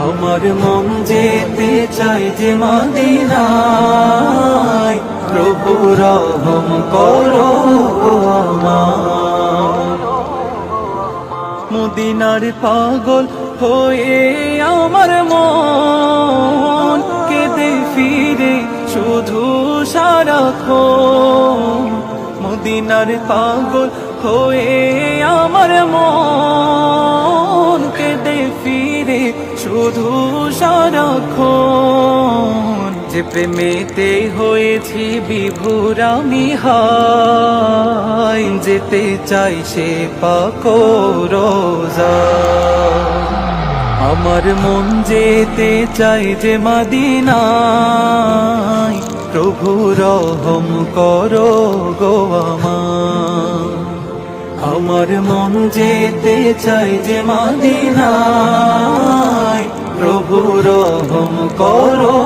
আমার মন যেতে চাই যে মদিনায়, প্রভু রহম করো আমার। মদিনার পাগল হয়ে আমার মন কেঁদে ফিরে শুধু সারাক্ষণ। মদিনার পাগল হয়ে আমার মন কেঁদে ফিরে শুধু সারাক্ষণ। যে প্রেমেতে হয়েছি বিভোর আমি হায়, যেতে চাই সে পাক রোজা। আমার মন যেতে চাই যে মদিনায়, প্রভু রহম করো গো আমার। আমার মন যেতে চাই যে মদিনায়, প্রভু রহম করো